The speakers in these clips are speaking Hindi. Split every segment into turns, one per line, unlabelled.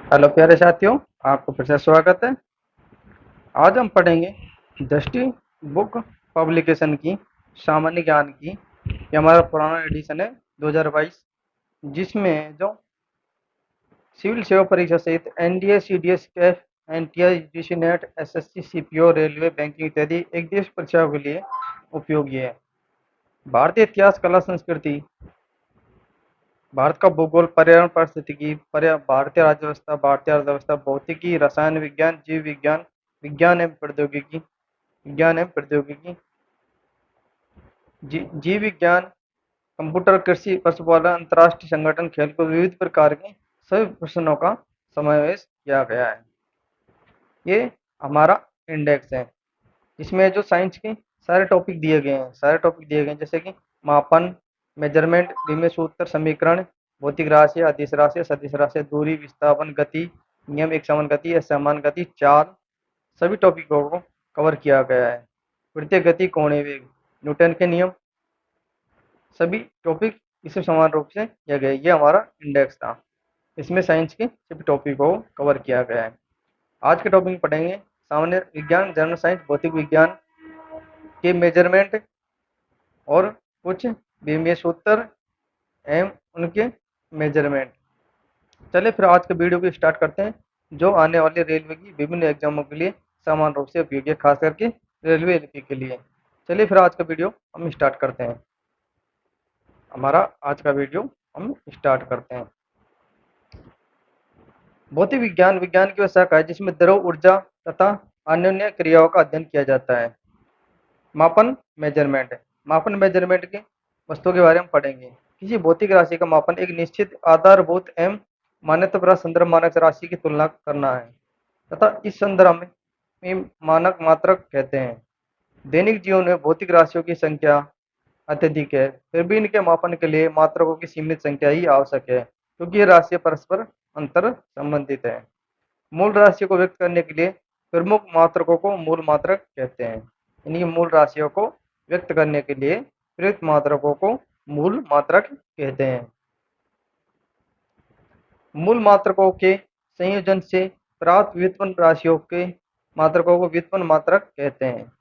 हेलो प्यारे साथियों, आपको फिर से स्वागत है। आज हम पढ़ेंगे दृष्टि बुक पब्लिकेशन की सामान्य ज्ञान की। ये हमारा पुराना एडिशन है 2022, जिसमें जो सिविल सेवा परीक्षा सहित NDA, CDS, Kaif, NTI, UGC net, SSC, CPO, railway, banking इत्यादि एक दिवसीय परीक्षाओं के लिए उपयोगी है। भारतीय इतिहास, कला, संस्कृति, भारत का भूगोल, पर्यावरण, पारिस्थितिकी, भारतीय राज्य व्यवस्था, भारतीय अर्थव्यवस्था, भौतिकी, रसायन विज्ञान, जीव विज्ञान, विज्ञान एवं प्रौद्योगिकी, जीव विज्ञान, कंप्यूटर, कृषि, पशुपालन, अंतर्राष्ट्रीय संगठन, खेलकूद, विविध प्रकार के सभी प्रश्नों का समावेश किया गया है। ये हमारा इंडेक्स है, इसमें जो साइंस के सारे टॉपिक दिए गए हैं, जैसे कि मापन, मेजरमेंट, विमेय सूत्र, समीकरण, भौतिक राशि, अदिश राशि, सदिश राशि, दूरी, विस्थापन, गति, नियम, एक समान गति, असमान गति, चाल, सभी टॉपिकों को कवर किया गया है। वृत्तीय गति, कोणीय वेग, न्यूटन के नियम, सभी टॉपिक इसे समान रूप से किया गया है। ये हमारा इंडेक्स था, इसमें साइंस के सभी टॉपिक को कवर किया गया है। आज के टॉपिक में पढ़ेंगे सामान्य विज्ञान, जनरल साइंस, भौतिक विज्ञान के मेजरमेंट और कुछ विमीय सूत्र एवं उनके मेजरमेंट। चलिए फिर आज के वीडियो को स्टार्ट करते हैं, जो आने वाले रेलवे की विभिन्न एग्जामों के लिए समान रूप से उपयोगी है, खास करके रेलवे एलपी के लिए। चलिए फिर आज का वीडियो हम स्टार्ट करते हैं। हमारा आज का वीडियो हम स्टार्ट करते हैं। भौतिक विज्ञान विज्ञान की वह शाखा है जिसमें द्रव ऊर्जा तथा अन्योन्य क्रियाओं का अध्ययन किया जाता है। मापन, मेजरमेंट, मापन मेजरमेंट की वस्तुओं के बारे में पढ़ेंगे। किसी भौतिक राशि का मापन एक निश्चित आधारभूत एवं मान्यता प्राप्त संदर्भ मानक राशि की तुलना करना है तथा इस संदर्भ में मानक मात्रक कहते हैं। दैनिक जीवन में भौतिक राशियों की संख्या अत्यधिक है, फिर भी इनके मापन के लिए मात्रकों की सीमित संख्या ही आवश्यक है, क्योंकि ये राशियां परस्पर अंतर संबंधित है। मूल राशियों को व्यक्त करने के लिए प्रमुख मात्रकों को मूल मात्रक कहते हैं। इन्हीं मूल राशियों को व्यक्त करने के लिए प्रयुक्त मात्रकों को मूल मात्रक कहते हैं। मूल मात्रकों के संयोजन से प्राप्त व्युत्पन्न राशियों के मात्रकों को व्युत्पन्न मात्रक कहते हैं।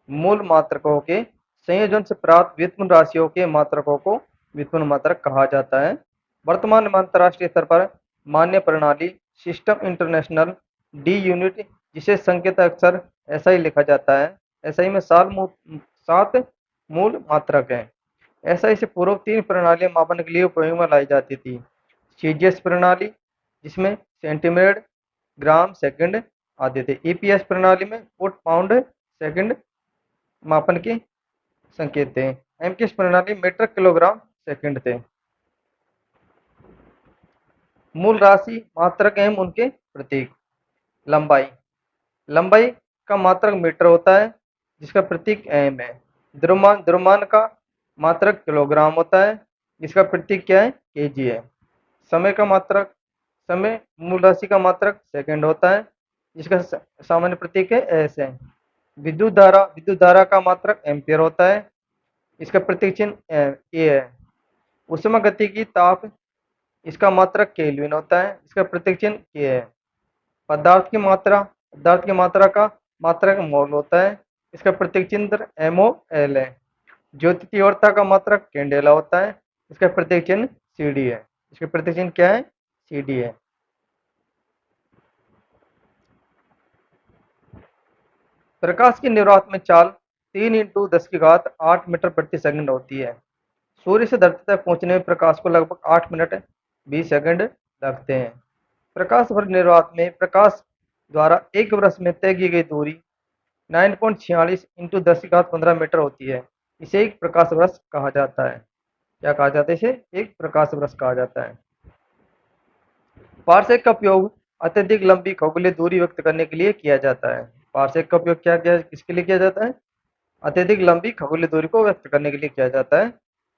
मूल मात्रकों के संयोजन से प्राप्त व्युत्पन्न राशियों के मात्रकों को व्युत्पन्न मात्रक कहा जाता है। वर्तमान में अंतर्राष्ट्रीय स्तर पर मान्य प्रणाली सिस्टम इंटरनेशनल डी यूनिट, जिसे संकेत अक्षर एसआई लिखा जाता है। एसआई में 7 मूल मात्रक हैं। एसआई से पूर्व 3 प्रणालियां मापन के लिए उपयोग में लाई जाती थी। सीजीएस प्रणाली, जिसमें सेंटीमीटर, ग्राम, सेकंड आदि थे। ईपीएस प्रणाली में फुट, पाउंड, सेकंड मापन के संकेत थे। एमकेएस प्रणाली मीटर, किलोग्राम, सेकंड थे। मूल राशि, मात्रक एवं उनके प्रतीक। लंबाई, लंबाई का मात्रक मीटर होता है, जिसका प्रतीक एम है। द्रव्यमान, द्रव्यमान का मात्रक किलोग्राम होता है, जिसका प्रतीक क्या है, केजी है। समय का मात्रक, समय मूल राशि का मात्रक सेकंड होता है, जिसका सामान्य प्रतीक है एस है। विद्युत धारा का मात्रक एम्पियर होता है, इसका प्रतीक चिन्ह ए है। उष्मा गति की ताप, इसका मात्रक केल्विन होता है, इसका प्रतीक चिन्ह के है। पदार्थ की मात्रा का मात्रक मोल होता है, इसका प्रतीक चिन्ह एमओ एल है। ज्योति तीव्रता का मात्रक कैंडेला होता है, इसका प्रतीक चिन्ह सीडी है। इसका प्रतीक चिन्ह क्या है, सीडी है। प्रकाश की निर्वात में चाल 3 × 10⁸ मीटर प्रति सेकंड होती है। सूर्य से धरती तक पहुंचने में प्रकाश को लगभग 8 मिनट 20 सेकंड लगते हैं। प्रकाश वर्ष निर्वात में प्रकाश द्वारा एक वर्ष में तय की गई दूरी 9.46 × 10⁻15 मीटर होती है। इसे एक प्रकाश वर्ष कहा जाता है। क्या कहा जाता है, इसे एक प्रकाश वर्ष कहा जाता है। पारसेक का उपयोग अत्यधिक लंबी खगोलीय दूरी व्यक्त करने के लिए किया जाता है। पारसेक का उपयोग किसके लिए किया जाता है, अत्यधिक लंबी खगोलीय दूरी को व्यक्त करने के लिए किया जाता है।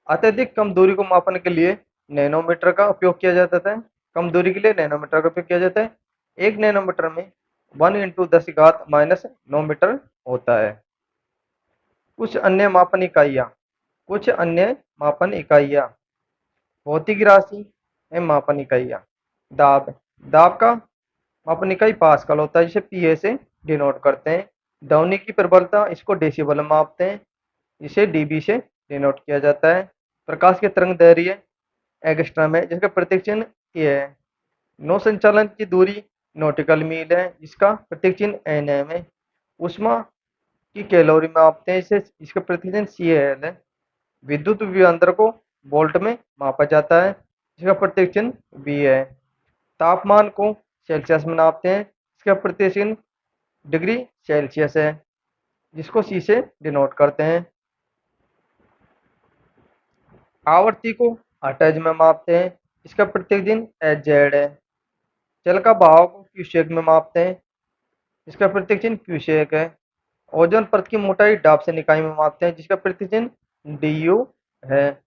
अत्यधिक कम दूरी को मापने के लिए नैनोमीटर का उपयोग किया जाता है। कम दूरी के लिए नैनोमीटर का उपयोग किया जाता है। 1 नैनोमीटर में 1 × 10⁻⁹ मीटर होता है। कुछ अन्य मापन इकाइयाँ, भौतिक राशि एवं मापन इकाइयाँ। दाब, दाब का मापन इकाई पास्कल होता है, जिसे पीए से डिनोट करते हैं। ध्वनि की प्रबलता, इसको डेसिबल में मापते हैं, जिसे डीबी से डिनोट किया जाता है। प्रकाश की तरंग दैर्ध्य एंगस्ट्रम है, जिसका प्रतीक चिन्ह ए है। नौ संचालन की दूरी नॉटिकल मील है, जिसका प्रतीक चिन्ह एनएम है। ऊष्मा की कैलोरी में मापते हैं, इसे इसका प्रतीक चिन्ह सीएल है। विद्युत विभवांतर को वोल्ट में मापा जाता है, जिसका प्रतीक चिन्ह वी है। तापमान को सेल्सियस में नापते हैं, इसका प्रतीक चिन्ह डिग्री सेल्सियस है, जिसको सी से डिनोट करते हैं। आवृत्ति को हर्ट्ज में मापते हैं, इसका प्रतीक चिन्ह एच जेड है। जल का बहाव को क्यूसेक में मापते हैं, इसका प्रतीक चिन्ह क्यूसेक है। ओजोन परत की मोटाई डाप्सन इकाई में मापते हैं, जिसका प्रतीक चिन्ह डीयू है।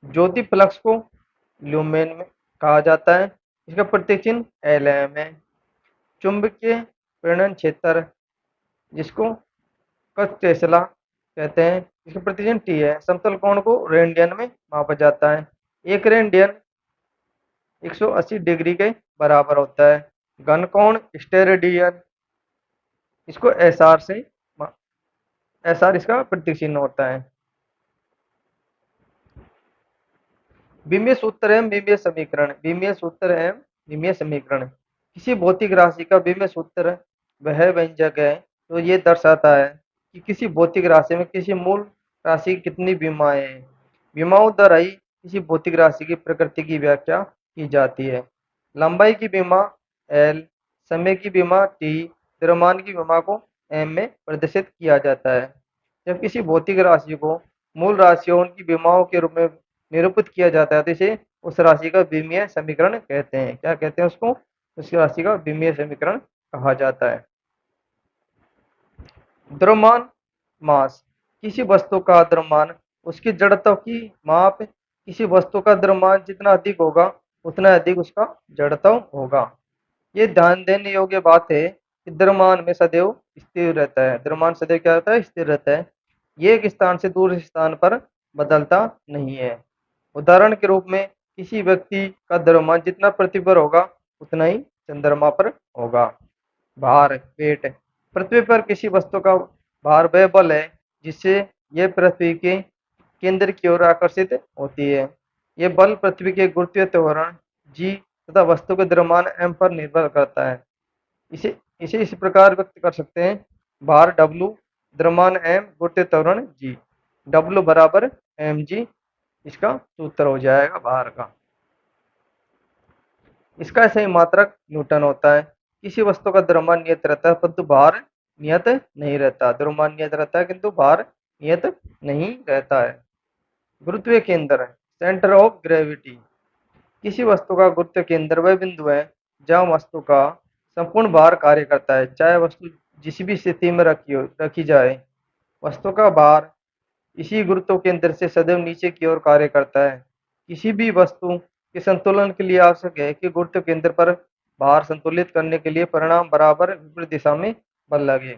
ज्योति फ्लक्स को ल्यूमेन में कहा जाता है, इसका प्रतीक चिन्ह एलएम है। चुंबकीय प्रेरण क्षेत्र, जिसको कच टेस्ला कहते हैं, इसका प्रतीक चिन्ह टी है। समतल कोण को रेडियन में मापा जाता है। एक रेडियन 180 डिग्री के बराबर होता है। घन कोण स्टेरेडियन, इसको एसआर से एसआर इसका प्रतीक चिन्ह होता है। विमीय सूत्र एवं विमीय समीकरण। विमीय सूत्र एवं विमीय समीकरण। किसी भौतिक राशि का विमीय सूत्र वह व्यंजक है तो ये दर्शाता है कि किसी भौतिक राशि में किसी मूल राशि की कितनी विमाएं हैं। विमाओं द्वारा ही किसी भौतिक राशि की प्रकृति की व्याख्या की जाती है। लंबाई की विमा एल, समय की विमा टी, द्रव्यमान की विमा को एम में प्रदर्शित किया जाता है। जब किसी भौतिक राशि को मूल राशियों उनकी विमाओं के रूप में निरूपित किया जाता है तो इसे उस राशि का विमीय समीकरण कहते हैं। क्या कहते हैं उसको? उस राशि का विमीय समीकरण कहा जाता है। द्रव्यमान मास। किसी वस्तु का द्रव्यमान उसकी जड़ता की माप। किसी वस्तु का द्रव्यमान जितना अधिक होगा उतना अधिक उसका जड़ता होगा। ये ध्यान देने योग्य बात है कि द्रव्यमान में सदैव स्थिर रहता है। द्रव्यमान सदैव क्या रहता है? स्थिर रहता है। ये एक स्थान से दूसरे स्थान पर बदलता नहीं है। उदाहरण के रूप में किसी व्यक्ति का द्रव्यमान जितना पृथ्वी पर होगा उतना ही चंद्रमा पर होगा। भार वेट। पृथ्वी पर किसी वस्तु का भार वह बल है जिससे यह पृथ्वी के केंद्र की ओर आकर्षित होती है। यह बल पृथ्वी के गुरुत्वीय त्वरण जी तथा वस्तु के द्रव्यमान एम पर निर्भर करता है। इसे इसे इस प्रकार व्यक्त कर सकते हैं। भार डब्लू, द्रव्यमान एम, गुरुत्वीय त्वरण जी। डब्लू बराबर एम जी इसका सूत्र हो जाएगा भार का। इसका सही मात्रक न्यूटन होता है। किसी वस्तु का द्रव्यमान नियत रहता है परंतु भार नियत नहीं रहता। द्रव्यमान नियत रहता है किंतु भार नियत नहीं रहता है। गुरुत्वीय केंद्र सेंटर ऑफ ग्रेविटी। किसी वस्तु का गुरुत्वीय केंद्र वह बिंदु है जहाँ वस्तु का संपूर्ण भार कार्य करता है, चाहे वस्तु जिस भी स्थिति में रखी जाए। वस्तु का भार इसी गुरुत्व केंद्र से सदैव नीचे की ओर कार्य करता है। किसी भी वस्तु के संतुलन के लिए आवश्यक है कि गुरुत्व केंद्र पर भार संतुलित करने के लिए परिणाम बराबर विपरीत दिशा में बल लगे।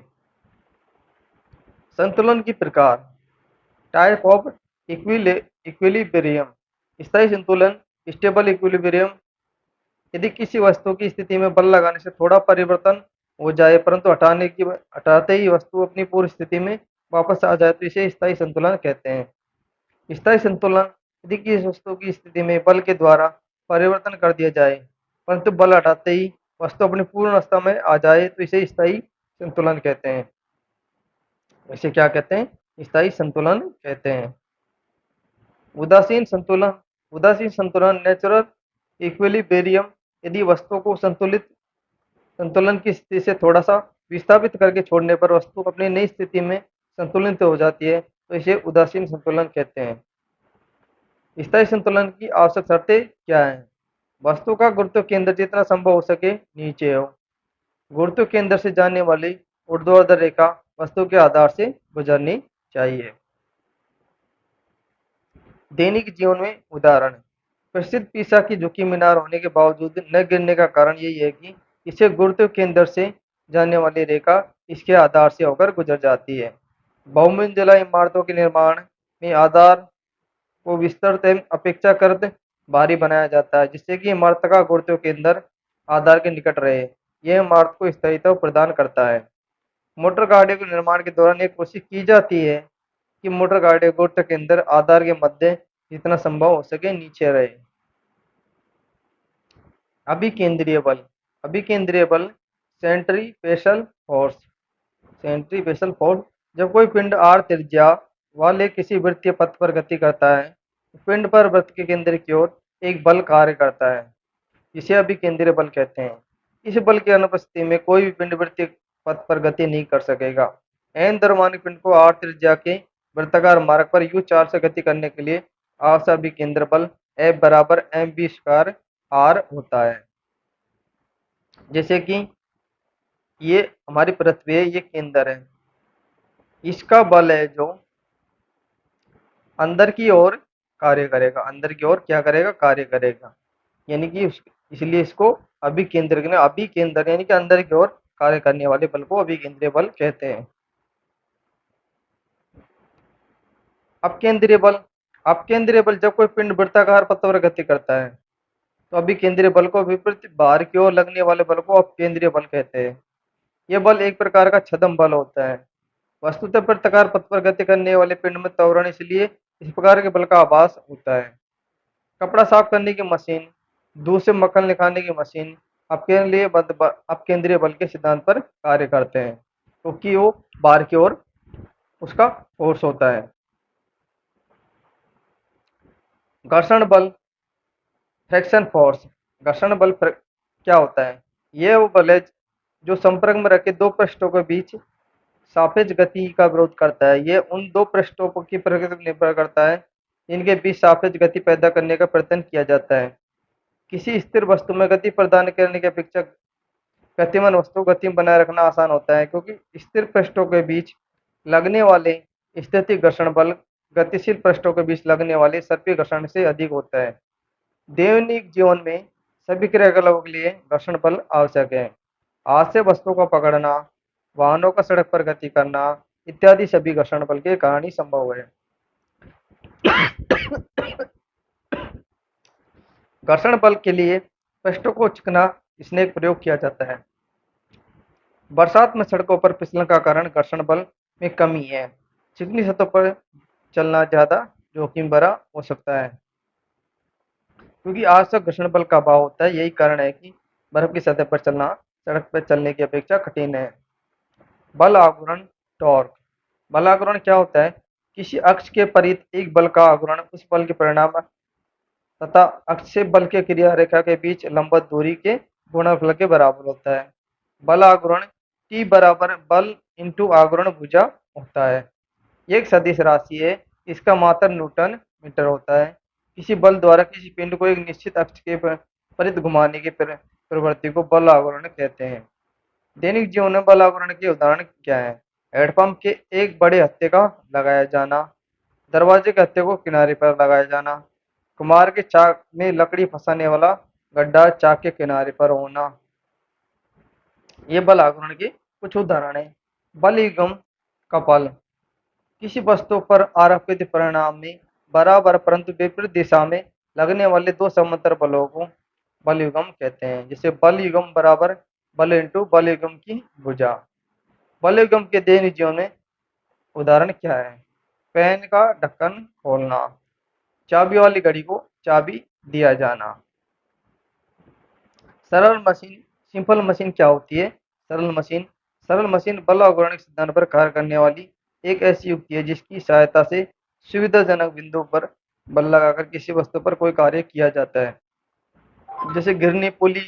संतुलन की प्रकार। Type of equilibrium. स्थायी संतुलन स्टेबल इक्विलिब्रियम। यदि किसी वस्तु की स्थिति में बल लगाने से थोड़ा परिवर्तन हो जाए परंतु हटाते ही वस्तु अपनी पूर्व स्थिति में वापस आ जाए तो इसे स्थायी संतुलन कहते हैं। स्थायी संतुलन यदि किसी वस्तु की स्थिति में बल के द्वारा परिवर्तन कर दिया जाए परंतु बल हटाते ही वस्तु अपनी पूर्ण अवस्था में आ जाए तो इसे स्थायी संतुलन कहते हैं। इसे क्या कहते हैं? स्थायी संतुलन कहते हैं। उदासीन संतुलन। उदासीन संतुलन नेचुरल इक्विलिब्रियम। यदि वस्तु को संतुलन की स्थिति से थोड़ा सा विस्थापित करके छोड़ने पर वस्तु अपनी नई स्थिति में संतुलित हो जाती है तो इसे उदासीन संतुलन कहते हैं। स्थायी संतुलन की आवश्यक शर्तें क्या हैं? वस्तु का गुरुत्व केंद्र जितना संभव हो सके नीचे हो। गुरुत्व केंद्र से जाने वाली ऊर्ध्वाधर रेखा वस्तु के आधार से गुजरनी चाहिए। दैनिक जीवन में उदाहरण। प्रसिद्ध पीसा की झुकी मीनार होने के बावजूद न गिरने का कारण यही है कि इसे गुरुत्व केंद्र से जाने वाली रेखा इसके आधार से होकर गुजर जाती है। बहुमंजिला इमारतों के निर्माण में आधार को विस्तृत एवं अपेक्षाकृत भारी बनाया जाता है जिससे कि इमारत का गुरुत्व केंद्र आधार के निकट रहे। यह इमारत को स्थायित्व प्रदान करता है। मोटर गाड़ियों के निर्माण के दौरान ये कोशिश की जाती है कि मोटर गाड़ियों को गुरुत्व केंद्र आधार के मध्य जितना संभव हो सके नीचे रहे। अभिकेंद्रीय बल। अभिकेंद्रीय बल सेंट्रीपेशल फोर्स। सेंट्रीपेशल फोर्स जब कोई पिंड आर त्रिज्या वाले किसी वृत्तीय पथ पर गति करता है तो पिंड पर वृत्त के केंद्र की ओर एक बल कार्य करता है जिसे अभिकेंद्रीय बल कहते हैं। इस बल की अनुपस्थिति में कोई भी पिंड वृत्तीय पथ पर गति नहीं कर सकेगा। एन द्रव्यमान पिंड को आर त्रिज्या के वृत्ताकार मार्ग पर यू चार से गति करने के लिए आवश्यक अभिकेंद्र बल F बराबर एम बी स्क्वायर आर होता है। जैसे कि ये हमारी पृथ्वी है, ये केंद्र है, इसका बल है जो अंदर की ओर कार्य करेगा, अंदर की ओर क्या करेगा, कार्य करेगा, यानी कि इसलिए इसको अभिकेंद्र अभिकेंद्र यानी कि अंदर की ओर कार्य करने वाले बल को अभिकेंद्रीय बल कहते हैं। अपकेंद्रीय बल। अपकेंद्रीय बल जब कोई पिंड वृत्ताकार पथ पर गति करता है तो अभिकेंद्रीय बल को विपरीत बाहर की ओर लगने वाले बल को अपकेंद्रीय बल कहते हैं। यह बल एक प्रकार का छद्म बल होता है। वस्तुतः वृत्ताकार पथ पर गति करने वाले पिंड में त्वरण इसलिए इस प्रकार के बल का आभास होता है। कपड़ा साफ करने की मशीन, दूध से मक्खन निकालने की मशीन अपकेंद्रीय बल के सिद्धांत पर कार्य करते हैं क्योंकि वो बाहर की ओर उसका फोर्स होता है। घर्षण बल फ्रिक्शन फोर्स। घर्षण बल क्या होता है? यह वो बल है जो संपर्क में रखे दो पृष्ठों के बीच सापेक्ष गति का विरोध करता है। यह उन दो पृष्ठों की प्रकृति पर निर्भर करता है जिनके बीच सापेक्ष गति पैदा करने का प्रयत्न किया जाता है। किसी स्थिर वस्तु में गति प्रदान करने के अपेक्षा गतिमान वस्तु को गति में बनाए रखना आसान होता है क्योंकि स्थिर पृष्ठों के बीच लगने वाले स्थितिक घर्षण बल गतिशील पृष्ठों के बीच लगने वाले सर्पीय घर्षण से अधिक होता है। दैनिक जीवन में सभी क्रियाकलापों के लिए घर्षण बल आवश्यक है। हाथ से वस्तुओं को पकड़ना, वाहनों का सड़क पर गति करना इत्यादि सभी घर्षण बल के कारण ही संभव है। घर्षण बल के लिए पृष्ठों को चिकना स्नेक प्रयोग किया जाता है। बरसात में सड़कों पर फिसलन का कारण घर्षण बल में कमी है। चिकनी सतहों पर चलना ज्यादा जोखिम भरा हो सकता है क्योंकि आवश्यक घर्षण बल का अभाव होता है। यही कारण है कि बर्फ की सतह पर चलना सड़क पर चलने की अपेक्षा कठिन है। बल आघूर्ण टॉर्क। बल आघूर्ण क्या होता है? किसी अक्ष के परित एक बल का आघूर्ण उस बल के परिणाम तथा अक्ष से बल के क्रिया रेखा के बीच लंबवत दूरी के गुणनफल के बराबर होता है। बल आघूर्ण T बराबर बल इंटू आघूर्ण भुजा होता है। एक सदिश राशि है, इसका मात्रक न्यूटन मीटर होता है। किसी बल द्वारा किसी पिंड को एक निश्चित अक्ष के परित घुमाने की प्रवृत्ति को बल आघूर्ण कहते हैं। दैनिक जीवन में बल आघूर्ण के उदाहरण क्या है? हैंडपंप के एक बड़े हत्थे का लगाया जाना, दरवाजे के हत्थे को किनारे पर लगाया जाना, कुम्हार के चाक में लकड़ी फंसाने वाला गड्ढा चाक के किनारे पर होना, ये बल आघूर्ण के कुछ उदाहरण है। बल युग्म कपल। किसी वस्तु पर आरोपित परिणाम में बराबर परंतु विपरीत दिशा में लगने वाले दो समांतर बलों को बल युग्म कहते हैं। जैसे बल युग्म बराबर बल इंटू बल युग्म की भुजा। बल युग्म के दैनिक जीवन में उदाहरण क्या है? पेन का ढक्कन खोलना, चाबी वाली घड़ी को चाबी दिया जाना। सरल मशीन सिंपल मशीन क्या होती है? सरल मशीन बल आघूर्ण के सिद्धांत पर कार्य करने वाली एक ऐसी युक्ति है जिसकी सहायता से सुविधाजनक बिंदु पर बल लगाकर किसी वस्तु पर कोई कार्य किया जाता है। जैसे गिरनी पुली,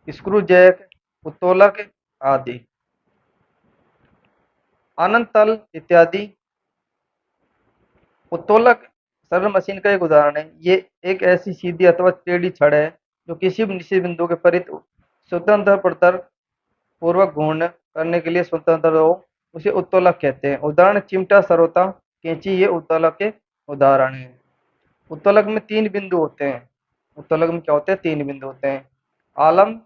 स्क्रू जैक, उत्तोलक आदि। अनंत तल इत्यादि। उत्तोलक सरल मशीन का एक उदाहरण है। ये एक ऐसी सीधी अथवा टेढ़ी छड़ है जो किसी भी निश्चित बिंदु के परित स्वतंत्र प्रतर पूर्वक घूर्ण करने के लिए स्वतंत्र हो, उसे उत्तोलक कहते हैं। उदाहरण चिमटा, सरोता, कैंची, ये उत्तोलक के उदाहरण हैं। उत्तोलक में तीन बिंदु होते हैं। उत्तोलक में क्या होते हैं? तीन बिंदु होते हैं। आलम,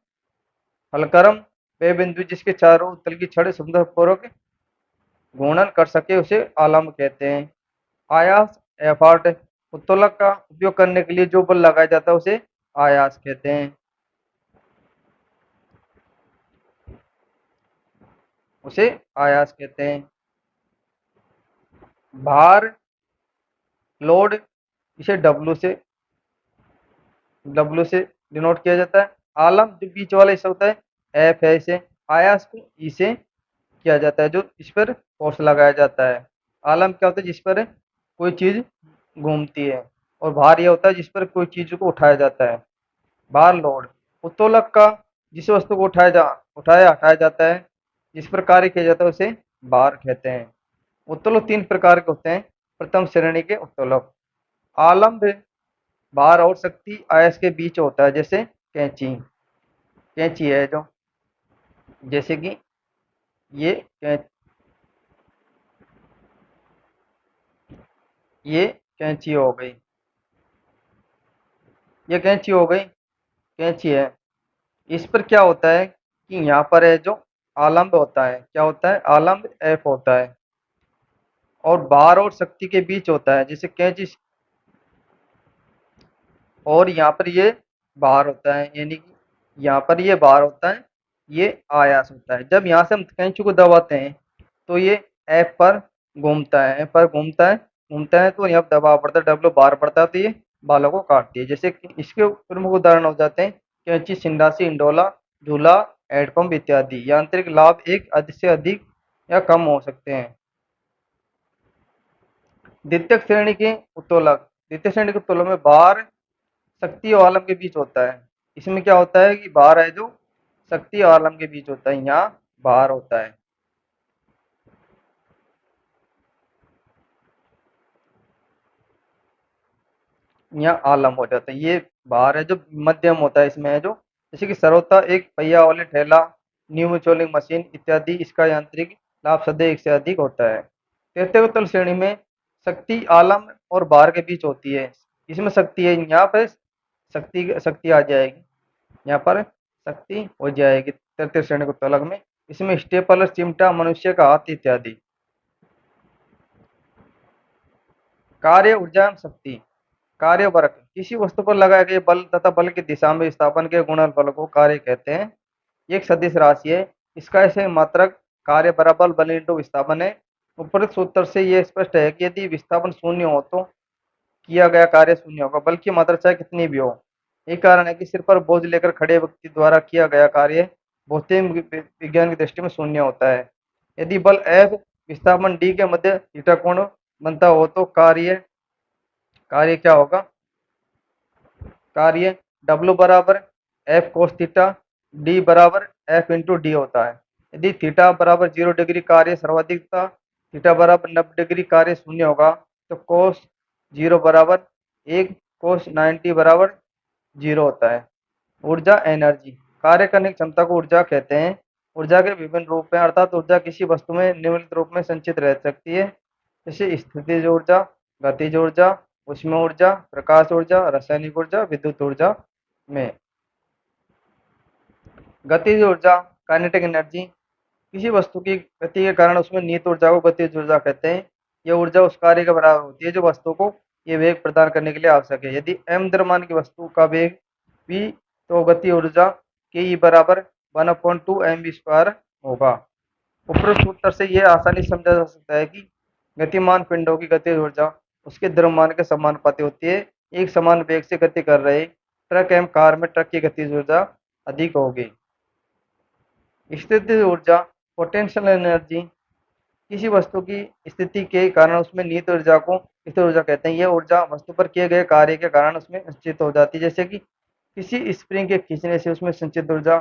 हलकरम, वे बिंदु जिसके चारों उत्तल की छड़ सुंदरपूर्वक घूर्णन कर सके उसे आलम कहते हैं। आयास, एफर्ट, उत्तोलक का उपयोग करने के लिए जो बल लगाया जाता है उसे आयास कहते हैं। उसे आयास कहते हैं। भार, लोड, इसे डब्ल्यू से डिनोट किया जाता है। आलम जो बीच वाला हिस्सा होता है एफ है इसे। आयास को ई से किया जाता है जो इस पर फोर्स लगाया जाता है। आलम क्या होता है जिस पर कोई चीज घूमती है, और भार यह होता है जिस पर कोई चीज को उठाया जाता है। भार, लोड। उत्तोलक का जिस वस्तु को उठाया हटाया जाता है, जिस पर कार्य किया जाता है उसे भार कहते हैं। उत्तोलक तीन प्रकार के होते हैं। प्रथम श्रेणी के उत्तोलक आलम्ब भार और शक्ति आयस के बीच होता है, जैसे कैंची। कैंची है जो, जैसे कि ये ये कैंची हो गई। ये कैंची हो गई, कैंची है। इस पर क्या होता है कि यहाँ पर है जो आलम्ब होता है, क्या होता है, आलम्ब एफ होता है, और भार और शक्ति के बीच होता है, जैसे कैंची। और यहाँ पर ये भार होता है, यानी कि यहाँ पर ये भार होता है, ये आयास होता है। जब यहाँ से हम कैंची को दबाते हैं तो ये एफ पर घूमता है, एफ पर घूमता है तो यहाँ पर दबाव पड़ता है, डब्ल्यू भार पड़ता है, तो ये बालों को काटती है। जैसे कि इसके प्रमुख उदाहरण हो जाते हैं कैंची, सिंडासी, इंडोला, झूला, हैंडपंप इत्यादि। यांत्रिक लाभ एक अधिक से अधिक या कम हो सकते हैं। द्वितीय श्रेणी के उत्तोलक, द्वितीय श्रेणी के उत्तोलक में भार शक्ति और आलम के बीच होता है। इसमें क्या होता है कि भार है जो शक्ति और आलम के बीच होता है, यहाँ भार होता है। यहाँ आलम हो जाता है। ये भार है जो मध्यम होता है, इसमें है जो, जैसे कि सरौता एक पहिया वाले ठेला, न्यूमेचोलिंग मशीन इत्यादि। इसका यांत्रिक लाभ सदैव एक से अधिक होता है। तृतीय उत्तल श्रेणी में शक्ति आलम और भार के बीच होती है। इसमें शक्ति है, यहाँ पे शक्ति शक्ति आ जाएगी, यहाँ पर शक्ति हो जाएगी तृतीय श्रेणी के उत्तोलक में। इसमें स्टेपलर, चिमटा, मनुष्य का हाथ इत्यादि। कार्य, ऊर्जा एवं शक्ति। कार्य वर्ग किसी वस्तु पर लगाए गए बल तथा बल की दिशा में विस्थापन के गुणनफल को कार्य कहते हैं। ये एक सदिश राशि है। इसका ऐसे मात्रक कार्य बराबर बल इंटू विस्थापन है। उपरोक्त सूत्र से यह स्पष्ट है कि यदि विस्थापन शून्य हो तो किया गया कार्य शून्य होगा, बल की मात्रा चाहे कितनी भी हो। यही कारण है कि सिर पर बोझ लेकर खड़े व्यक्ति द्वारा किया गया कार्य भौतिक विज्ञान की दृष्टि में शून्य होता है। यदि बल F विस्थापन d के मध्य थीटा कोण बनता हो तो कार्य कार्य क्या होगा, कार्य W बराबर F cos थीटा, D बराबर F इंटू डी होता है। यदि थीटा बराबर 0 डिग्री कार्य सर्वाधिक था, थीटा बराबर 90 डिग्री कार्य शून्य होगा, तो कोस 0 बराबर 1, कोस 90 बराबर 0 होता है। ऊर्जा, एनर्जी। कार्य करने की क्षमता को ऊर्जा कहते हैं। ऊर्जा के विभिन्न रूप हैं, अर्थात ऊर्जा किसी वस्तु में निम्नलिखित रूप में संचित रह सकती है, जैसे स्थितिज ऊर्जा, गतिज ऊर्जा, उष्म ऊर्जा, प्रकाश ऊर्जा, रासायनिक ऊर्जा, विद्युत ऊर्जा में। गतिज ऊर्जा, काइनेटिक एनर्जी। किसी वस्तु की गति के कारण उसमें निहित ऊर्जा को गतिज ऊर्जा कहते हैं। यह ऊर्जा उस कार्य के बराबर होती है जो वस्तु को ये वेग प्रदान करने के लिए आवश्यक है। यदि m द्रव्यमान की वस्तु का वेग v, तो गति ऊर्जा के ई बराबर 1/2 mv² होगा। उपरोक्त सूत्र से यह आसानी से समझा जा सकता है कि गतिमान पिंडों की गतिज ऊर्जा उसके द्रव्यमान के समानुपाती होती है। एक समान वेग से गति कर रहे ट्रक एवं कार में ट्रक की गतिज ऊर्जा अधिक होगी। स्थितिज ऊर्जा, पोटेंशियल एनर्जी। किसी वस्तु की स्थिति के कारण उसमें निहित ऊर्जा को स्थिर ऊर्जा कहते हैं। यह ऊर्जा वस्तु पर किए गए कार्य के कारण उसमें संचित हो जाती है, जैसे कि किसी स्प्रिंग के खींचने से उसमें संचित ऊर्जा,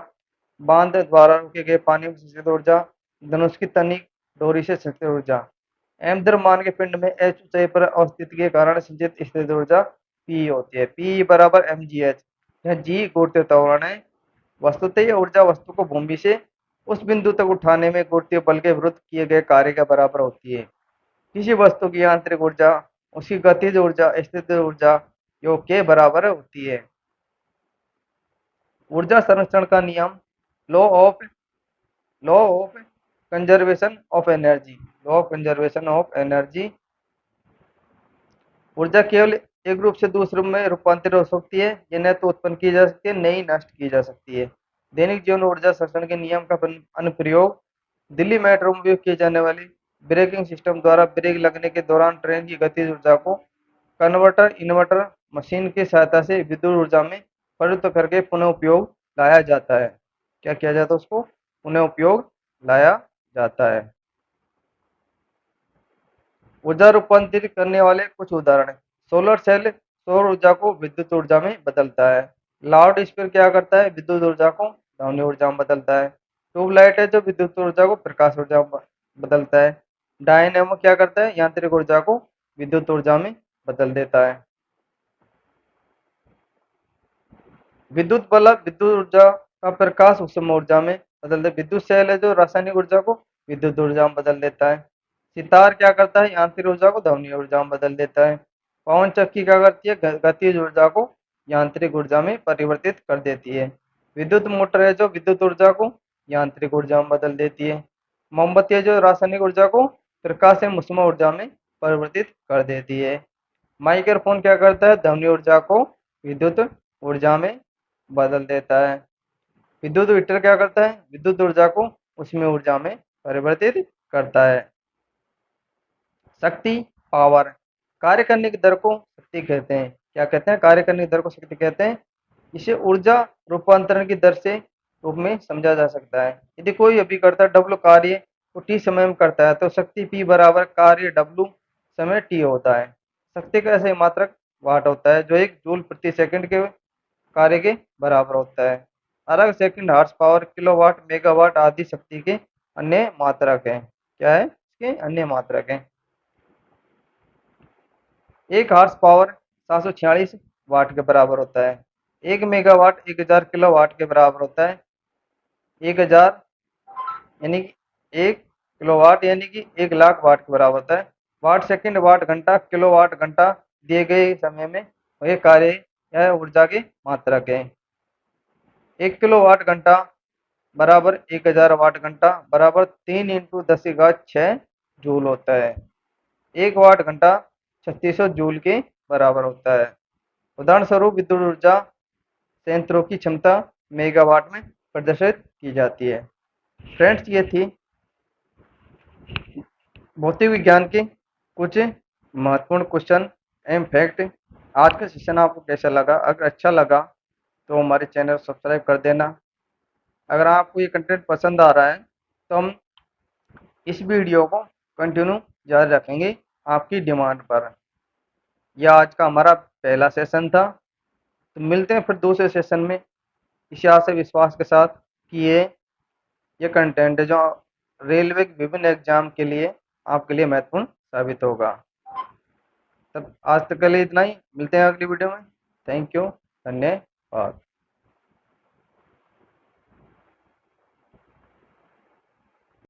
बांध द्वारा रोके गए पानी में संचित ऊर्जा, धनुष की तनी डोरी से संचित ऊर्जा। एम द्रव्यमान के पिंड में एच ऊंचाई पर अवस्थित के कारण संचित स्थित ऊर्जा पी होती है। पी बराबर एम जी एच। यह जी गुरुत्वीय त्वरण है। वस्तुतः यह ऊर्जा वस्तु को भूमि से उस बिंदु तक उठाने में गुरुत्वीय बल के विरुद्ध किए गए कार्य के बराबर होती है। किसी वस्तु की यांत्रिक ऊर्जा उसकी गतिज ऊर्जा स्थितिज ऊर्जा योग के बराबर होती है। ऊर्जा संरक्षण का नियम, law of conservation of energy. Law of conservation of energy. ऊर्जा केवल एक रूप से दूसरे रूप में रूपांतरित हो सकती है। यह न तो उत्पन्न की जा सकती है, न ही नष्ट की जा सकती है। दैनिक जीवन ऊर्जा संरक्षण के नियम का अनुप्रयोग दिल्ली मेट्रो में उपयोग किए जाने वाली ब्रेकिंग सिस्टम द्वारा ब्रेक लगने के दौरान ट्रेन की गतिज ऊर्जा को कन्वर्टर इन्वर्टर मशीन की सहायता से विद्युत ऊर्जा में परिवर्तित करके पुनः उपयोग लाया जाता है। क्या किया जाता है? उसको पुनः उपयोग लाया जाता है। ऊर्जा रूपांतरित करने वाले कुछ उदाहरण: सोलर सेल सौर ऊर्जा को विद्युत ऊर्जा में बदलता है। लाउड स्पीकर क्या करता है? विद्युत ऊर्जा को ध्वनि ऊर्जा में बदलता है। ट्यूबलाइट है जो विद्युत ऊर्जा को प्रकाश ऊर्जा में बदलता है। डायनेमो क्या करता है? यांत्रिक ऊर्जा को विद्युत ऊर्जा में बदल देता है। विद्युत बल्ब विद्युत ऊर्जा का प्रकाश उष्म ऊर्जा में बदल दे। विद्युत सेल है जो रासायनिक ऊर्जा को विद्युत ऊर्जा में बदल देता है। सितार क्या करता है? यांत्रिक ऊर्जा को ध्वनि ऊर्जा में बदल देता है। पवन चक्की क्या करती है? गतिज ऊर्जा को यांत्रिक ऊर्जा में परिवर्तित कर देती है। विद्युत मोटर है जो विद्युत ऊर्जा को यांत्रिक ऊर्जा में बदल देती है। मोमबत्ती है जो रासायनिक ऊर्जा को प्रकाश एवं उष्मा ऊर्जा में परिवर्तित कर देती है। माइक्रोफोन क्या करता है? ध्वनि ऊर्जा को विद्युत ऊर्जा में बदल देता है। विद्युत हीटर क्या करता है? विद्युत ऊर्जा को उष्मीय ऊर्जा में परिवर्तित करता है। शक्ति पावर कार्य करने की दर को शक्ति कहते हैं। क्या कहते हैं? कार्य करने की दर को शक्ति कहते हैं। इसे ऊर्जा रूपांतरण की दर से रूप में समझा जा सकता है। यदि कोई अभिकर्ता W कार्य को T समय में करता है तो शक्ति P बराबर कार्य W समय T होता है। शक्ति का ऐसे मात्रक वाट होता है जो 1 जूल प्रति सेकंड के कार्य के बराबर होता है। अलग second horse power kilowatt megawatt आदि शक्ति के अन्य मात्रक हैं। क्या है? इसके अन्य मात्रक हैं। 1 हॉर्स पावर 746 वाट के बराबर होता है। 1 मेगावाट 1000 किलोवाट के बराबर होता है। 1000 यानी कि 1 किलोवाट यानी कि 1 लाख वाट के बराबर होता है। वाट सेकंड वाट घंटा किलोवाट घंटा दिए गए समय में ये कार्य या ऊर्जा के मात्रक हैं। 1 किलोवाट घंटा बराबर 1000 वाट घंटा बराबर 3 × 10⁶ जूल होता है। 1 वाट घंटा 3600 जूल के बराबर होता है। उदाहरण स्वरूप विद्युत ऊर्जा संयंत्रों की क्षमता मेगावाट में प्रदर्शित की जाती है। फ्रेंड्स, ये थी भौतिक विज्ञान के कुछ महत्वपूर्ण क्वेश्चन एवं फैक्ट। आज का सेशन आपको कैसा लगा? अगर अच्छा लगा तो हमारे चैनल को सब्सक्राइब कर देना। अगर आपको ये कंटेंट पसंद आ रहा है तो हम इस वीडियो को कंटिन्यू जारी रखेंगे आपकी डिमांड पर। यह आज का हमारा पहला सेशन था। तो मिलते हैं फिर दूसरे सेशन में इसी आशा विश्वास के साथ कि ये कंटेंट है जो रेलवे के विभिन्न एग्जाम के लिए आपके लिए महत्वपूर्ण साबित होगा। तब आज तक के लिए इतना ही। मिलते हैं अगली वीडियो में। Thank you. धन्यवाद।